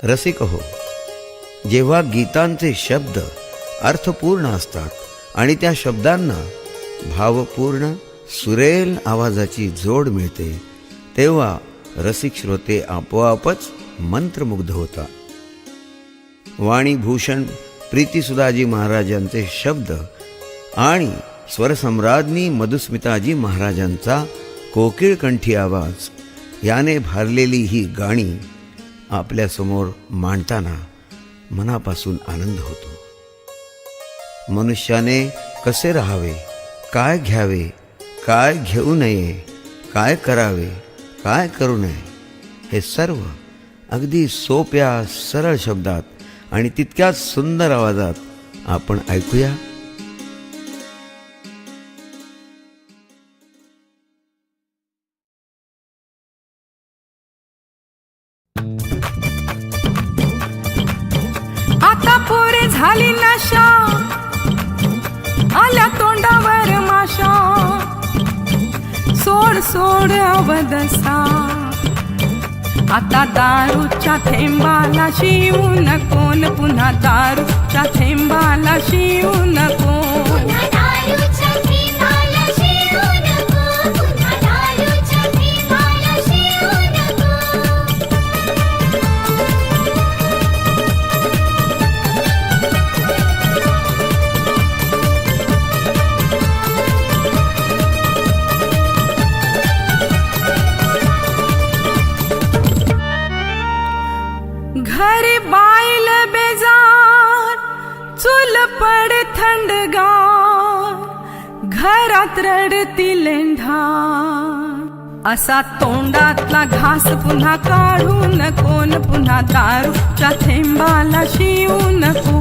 रसिक हो, जेव्हा गीतांचे शब्द अर्थपूर्ण असतात आणि त्या शब्दांना भावपूर्ण सुरेल आवाजाची जोड मिळते, तेव्हा रसिक श्रोते आपोआपच मंत्रमुग्ध होतात. वाणीभूषण प्रीतिसुधाजी महाराजांचे शब्द आणि स्वरसम्राज्ञी मधुस्मिताजी महाराजांचा कोकिळकंठी आवाज याने भारलेली ही गाणी आपल्यासमोर मांडताना मनापासून आनंद होतो. मनुष्याने कसे राहावे, काय घ्यावे, काय घेऊ नये, काय करावे, काय करू नये, हे सर्व अगदी सोप्या सरळ शब्दात आणि तितक्याच सुंदर आवाजात आपण ऐकूया. आता पोरे झाली नशा, आल्या तोंडावर माशा, सोड सोड अवदसा. आता दारूच्या थेंबाला शिवू नको, पुन्हा दारूच्या थेंबाला शिवू नको. घरी बाईल बेजार, चूल पड थंडगार, घरात रडती लेंढा. असा तोंडातला घास पुन्हा काढू नको, पुन्हा दारूच्या थेंबाला शिवू नको.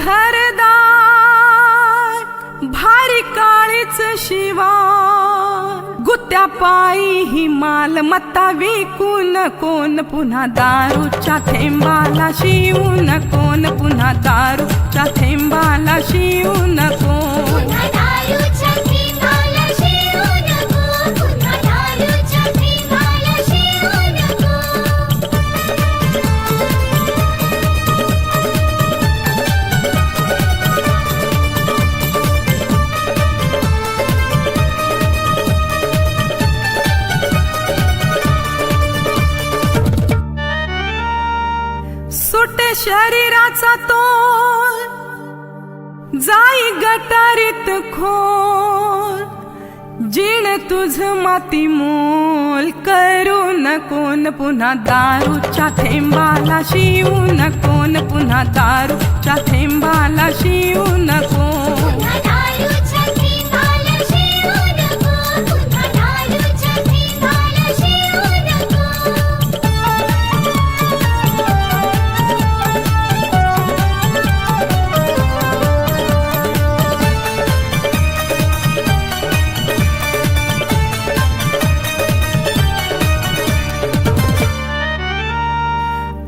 घरदार भारी काळीच शिवा, गुत्या पायी ही मालमत्ता विकू नको, पुन्हा दारूच्या थेंबाला शिवू नको, पुन्हा दारूच्या थेंबाला शिवू नको. सुटे शरीराचा तोल, जाई गटारीत खोल, जीण तुझ माती मोल करू नको, पुन्हा दारूच्या थेंबाला शिवू नको, पुन्हा दारूच्या थेंबाला शिवू नको.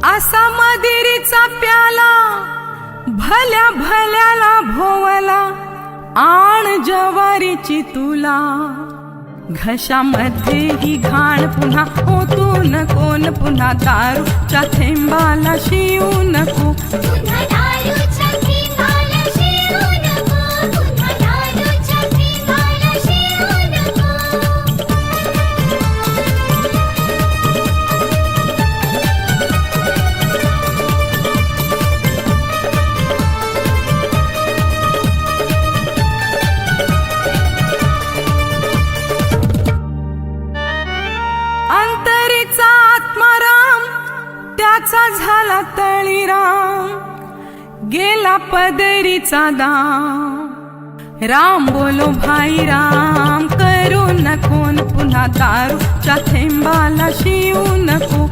असा मदिरीचा प्याला भल्या भल्याला भोवला, आण जवारीची तुला, घशामध्ये ही घाण पुन्हा होतू नको, पुन्हा दारूच्या थेंबाला शिवू नको. अंतरीचा आत्माराम त्याचा झाला तळीराम, गेला पदरीचा दाम. राम बोलो भाई राम करू नको, पुन्हा दारूच्या थेंबाला शिवू नको.